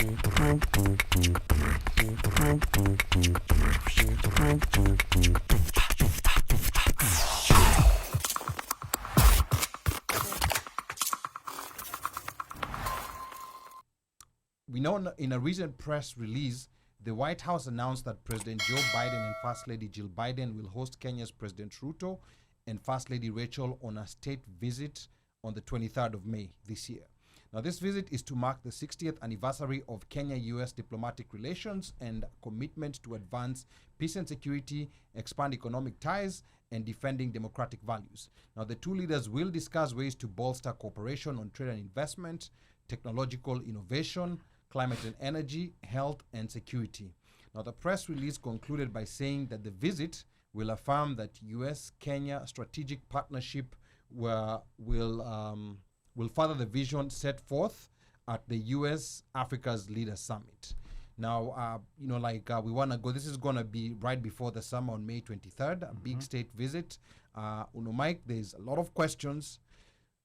We know in a recent press release, the White House announced that President Joe Biden and First Lady Jill Biden will host Kenya's President Ruto and First Lady Rachel on a state visit on the 23rd of May this year. Now, this visit is to mark the 60th anniversary of Kenya-US diplomatic relations and commitment to advance peace and security, expand economic ties, and defending democratic values. Now, the two leaders will discuss ways to bolster cooperation on trade and investment, technological innovation, climate and energy, health, and security. Now, the press release concluded by saying that the visit will affirm that US-Kenya strategic partnership will further the vision set forth at the US-Africa's Leaders Summit. Now, we want to go, this is going to be right before the summer on May 23rd, a big state visit. Mike, there's a lot of questions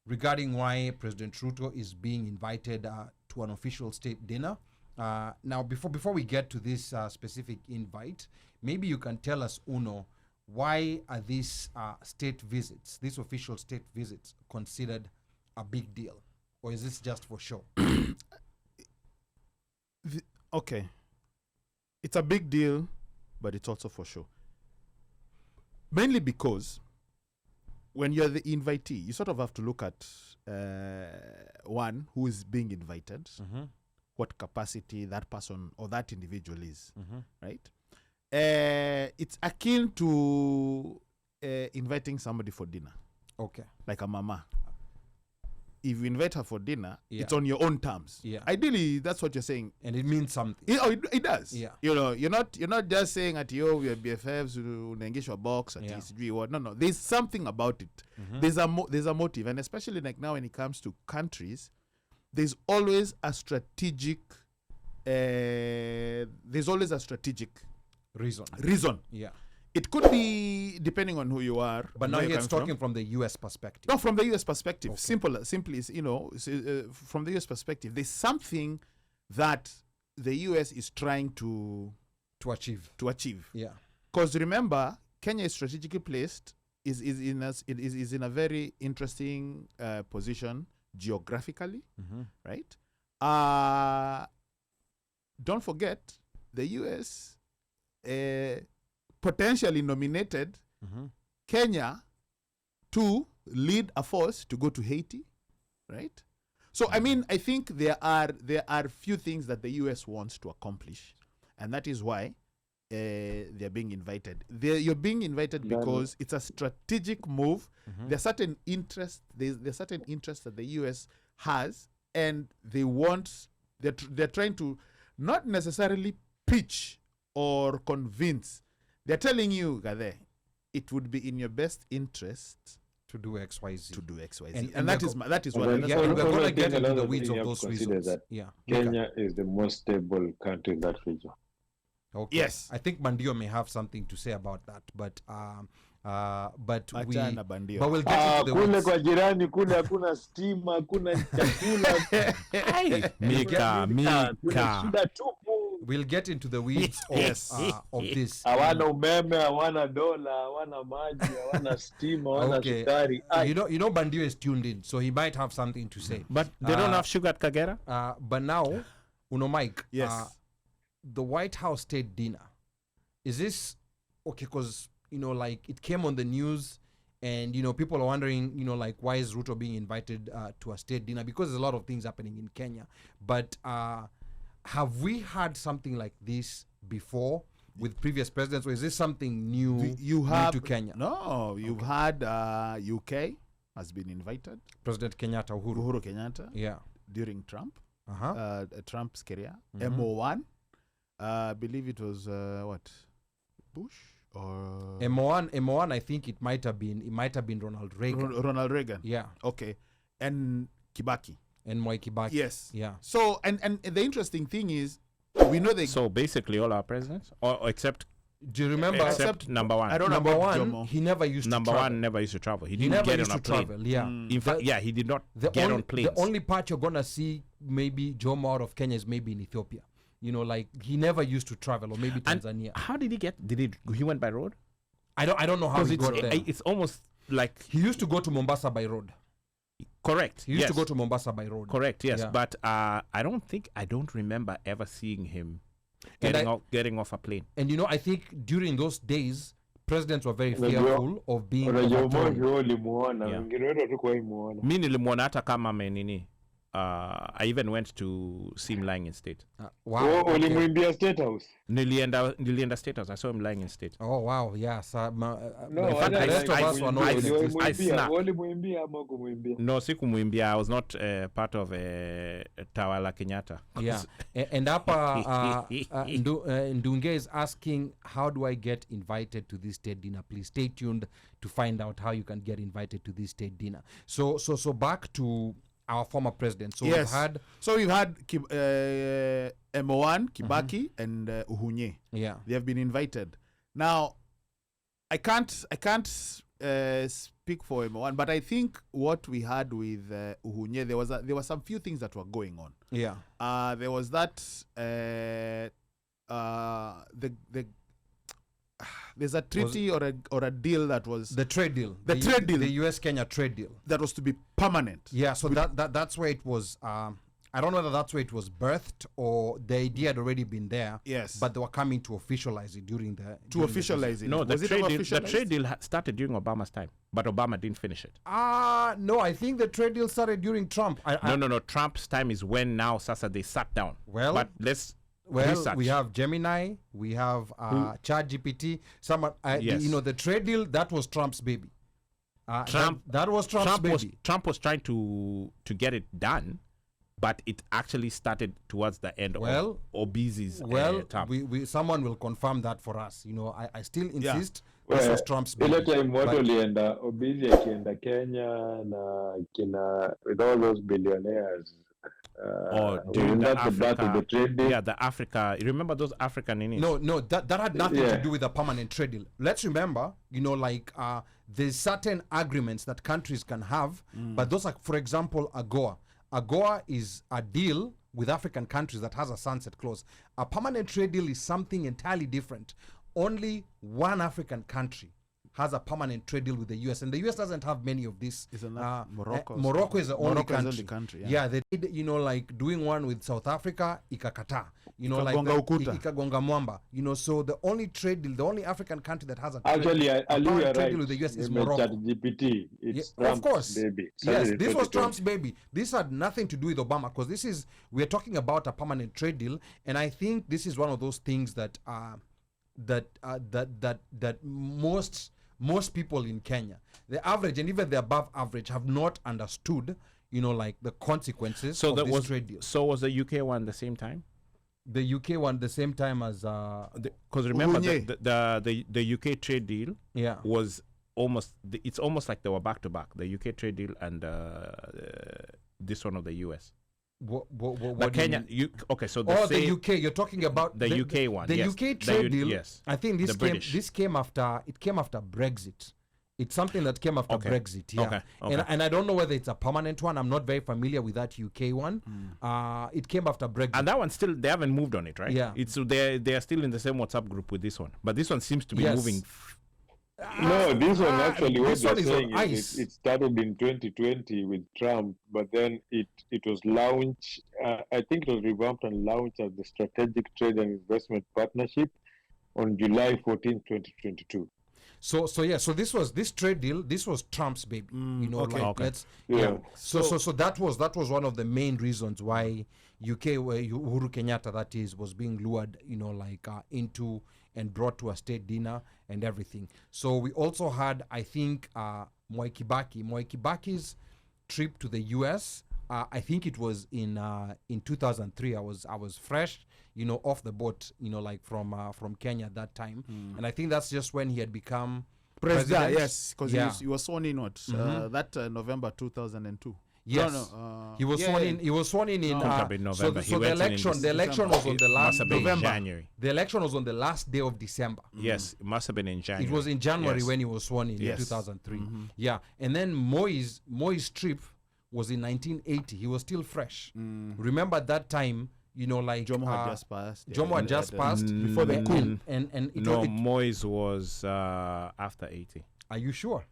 regarding why President Ruto is being invited to an official state dinner. Now, before we get to this specific invite, maybe you can tell us, why are these state visits, these official state visits, considered a big deal? Or is this just for show? Okay. It's a big deal, but it's also for show. Mainly because when you're the invitee, you sort of have to look at one, who is being invited, what capacity that person or that individual is, right? It's akin to inviting somebody for dinner. Okay. Like a mama. If you invite her for dinner, it's on your own terms. Yeah. Ideally, that's what you're saying. And it means something. It does. Yeah. You're not just saying at we are BFFs, engage your box at ECG or no. There's something about it. There's a motive, and especially like now when it comes to countries, there's always a strategic reason. Yeah. It could be depending on who you are. But now he's talking from the U.S. perspective. No, from the U.S. perspective. Okay. Simply, from the U.S. perspective, there's something that the U.S. is trying to achieve. Yeah. Because remember, Kenya is strategically placed, is in a very interesting position geographically, right? Don't forget, the U.S. potentially nominated Kenya to lead a force to go to Haiti, right? So I think there are few things that the US wants to accomplish, and that is why they're being invited. You're being invited because it's a strategic move. There's certain interests. There's certain interests that the US has, and they're trying to not necessarily pitch or convince. They're telling you, Gade, it would be in your best interest to do XYZ. And that is what. We're going to get into the weeds of those reasons. Kenya is the most stable country in that region. Okay. Yes. I think Bandio may have something to say about that, but we'll get into the weeds. Kwa jirani kule hakuna stima, hakuna chakula. Mika. Shida tupu. We'll get into the weeds of this. Hawana umeme, hawana dola, hawana maji, hawana stima, hawana sukari. You know Bandio is tuned in, so he might have something to say. But they don't have sugar at Kagera? But now, Mike, yes. The White House state dinner, is this okay? Because it came on the news, and people are wondering, why is Ruto being invited to a state dinner? Because there's a lot of things happening in Kenya. But have we had something like this before with previous presidents, or is this something new to Kenya? No, you've had UK has been invited. President Kenyatta, Uhuru Kenyatta, during Trump, Trump's career. MO1. I believe it was Bush or MO1. I think it might have been Ronald Reagan. Ronald Reagan. Yeah. Okay. And Kibaki. And Mwai Kibaki. Yes. Yeah. So and the interesting thing is, we know they. So basically, all our presidents, or except. Do you remember? Except number one. I don't know. Number one, he never used to travel. Number one never used to travel. He didn't get on a plane. Yeah. In fact, he did not get on planes. The only part you're gonna see maybe Jomo out of Kenya is maybe in Ethiopia. You know, like he never used to travel, or maybe And Tanzania. how did he get? He went by road? I don't know how he got there. It's almost like He used to go to Mombasa by road. correct. He used yes. to go to Mombasa by road. Correct. Yes, Yeah. but I don't remember ever seeing him And getting off a plane. And you know, I think during those days, presidents were very Unajua- fearful of being Unajua overthrown. Moyo ulimuona, Yeah. wengine wetu hatukuwahi muona. Mi nilimwona hata kama amenini. I even went to see him lying in state. Wow. Oh, okay. ulimwimbia State House. Nilienda state house. I saw him lying in state. Oh wow, yeah. So, No, in fact, the wala rest of us were not. I in snuck. existence. Ulimwimbia ama kumwimbia? No, sikumwimbia. I was not part of Tawala Kenyatta. Yeah. And Apa Ndunge is asking, how do I get invited to this state dinner? Please stay tuned to find out how you can get invited to this state dinner. So back to our former president. So Yes. we've had M1, Kibaki, and Uhunye. yeah. They have been invited. Now, I can't speak for M1, but I think what we had with Uhunye, there were some few things that were going on. Yeah. There was that there's a treaty or a deal that was The trade deal. The trade deal. The US-Kenya trade deal. that was to be permanent. Yeah, so that's where it was. I don't know whether that's where it was birthed or the idea had already been there. Yes. But they were coming to officialize it during the officialize it. No, the Was it trade ever deal. The officialized? trade deal started during Obama's time, but Obama didn't finish it. No, I think the trade deal started during Trump. No. Trump's time is when now Sasa they sat down. Well- but let's Well, research. we have Gemini, we have ChatGPT. Someone, Yes. the trade deal that was Trump's baby. Trump- that was Trump's baby. Trump was trying to get it done, but it actually started towards the end Well- of Obizi's term. we someone will confirm that for us. You know, I still insist Well, this was Trump's baby. Ile time watu But- walienda Obizi akienda Kenya na kina with all those billionaires. During the that's the birth of the Africa, trade deal. yeah, the Africa. You remember those African inis? No, that had nothing to Yeah. do with the permanent trade deal. Let's remember, you know, like there's certain agreements that countries can have, but those are, for example, AGOA. AGOA is a deal with African countries that has a sunset clause. A permanent trade deal is something entirely different. Only one African country has a permanent trade deal with the US, and the US doesn't have many of these. Isn't that Morocco? Morocco is the only Morocco is the country. only country, yeah. Yeah, they did, you know, like doing one with South Africa, ikakata. You know, like Ikagonga ukuta. ikagonga mwamba. You know, so the only trade deal, the only African country that has a Actually, a Ali, permanent you're trade right. deal with the US is You mentioned Morocco. ChatGPT. It's Yeah, Trump's of course. baby. Yes, Started in this was 2020. Trump's baby. This had nothing to do with Obama, because this is, we're talking about a permanent trade deal, and I think this is one of those things that that most people in Kenya, the average and even the above average, have not understood, you know, like the consequences So of that this was trade deal. So was the UK one the same time? The UK one the same time as Because remember Uhunye. the UK trade deal yeah. was almost it's almost like they were back to back, the UK trade deal and this one of the US. What But do you Kenya, mean? okay, so the Oh, same, the UK. You're talking about the UK one, The yes. UK trade deal. Yes. I think this The British. came after Brexit. It's something that came after Okay. Brexit. Yeah. Okay. And I don't know whether it's a permanent one. I'm not very familiar with that UK one. It came after Brexit. And that one still, they haven't moved on it, right? Yeah. It's they are still in the same WhatsApp group with this one, but this one seems to be Yes. moving. No, this one actually, what this one they're is on saying ice. is it started in 2020 with Trump, but then it was launched, I think it was revamped and launched as the Strategic Trade and Investment Partnership on July 14, 2022. So this trade deal, this was Trump's baby. You know, okay. like Okay. let's Yeah. So that was one of the main reasons why UK, where Uhuru Kenyatta, that is, was being lured, you know, like into and brought to a state dinner and everything. So we also had, I think, Mwai Kibaki's trip to the US. I think it was in 2003. I was fresh, you know, off the boat, you know, like from Kenya at that time, and I think that's just when he had become President, yes, because Yeah. he was sworn in that November 2002. Yes, No, he was yeah, sworn yeah. in. He was sworn in No. Could have been November. He So the went in election, the election December. was on the It last must have been in November. January. The election was on the last day of December. Yes, it must have been in January. It was in January Yes. when he was sworn in Yes. 2003. Yeah, and then Moi's trip was in 1980. He was still fresh. Remember at that time, you know, like Jomo had just passed. Jomo had just passed before the coup. and it, No, it, Moise was after 80. are you sure?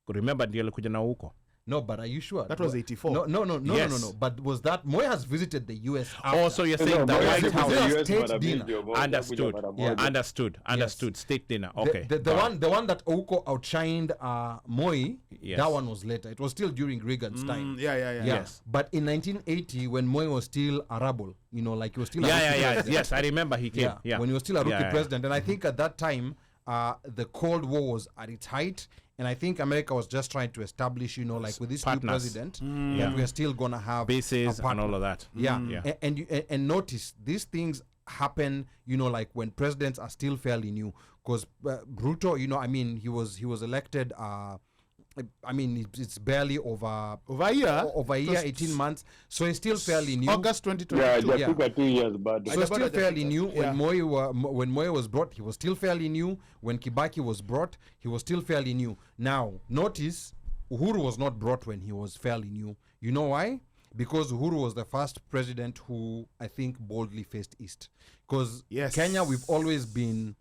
Remember ndio alikuja na huko. No, but are you sure? That was 84. No. But was that Moy has visited the US? After. Oh, so you're saying the Moise White was House? the House US state mara dinner. mingi, Moise Understood. mara Yeah. moja. Understood. State dinner. Okay. The one that Ouko outshined Moy, Yes. that one was later. It was still during Reagan's time. Yeah. Yes. But in 1980, when Moy was still a rebel, you know, like he was still a rookie Yeah. president. Yes, I remember he came. Yeah. When he was still a rookie Yeah. president. And I think at that time, the Cold War was at its height. And I think America was just trying to establish, you know, like with this new Partners. president, Yeah. that we are still going to have Bases a partner. and all of that. Yeah, Yeah. And notice these things happen, you know, like when presidents are still fairly new. Because Ruto, you know, I mean, he was elected. I mean, it's barely over Over a year. over a year, 18 months. So it's still fairly new. August Yeah, 2022. Yeah. Jafika 2 years bado. So it's still fairly new. Yeah. When Moi was brought, he was still fairly new. When Kibaki was brought, he was still fairly new. Now, notice Uhuru was not brought when he was fairly new. You know why? Because Uhuru was the first president who I think boldly faced East. Because Yes. Kenya, we've always been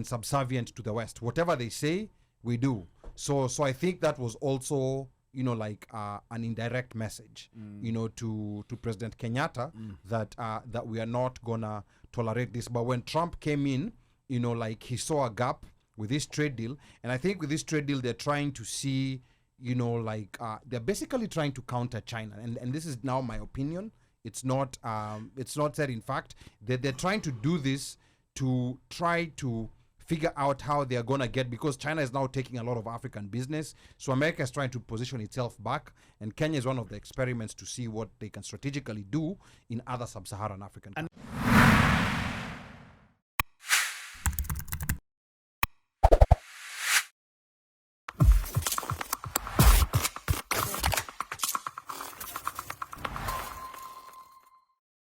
subservient to the West. Whatever they say, we do. So I think that was also, you know, like an indirect message, you know, to President Kenyatta that we are not gonna tolerate this. But when Trump came in, you know, like he saw a gap with this trade deal, and I think with this trade deal they're trying to see, you know, like they're basically trying to counter China, and this is now my opinion. It's not said in fact. They're trying to do this to try to figure out how they're going to get, because China is now taking a lot of African business. So America is trying to position itself back, and Kenya is one of the experiments to see what they can strategically do in other sub-Saharan African countries.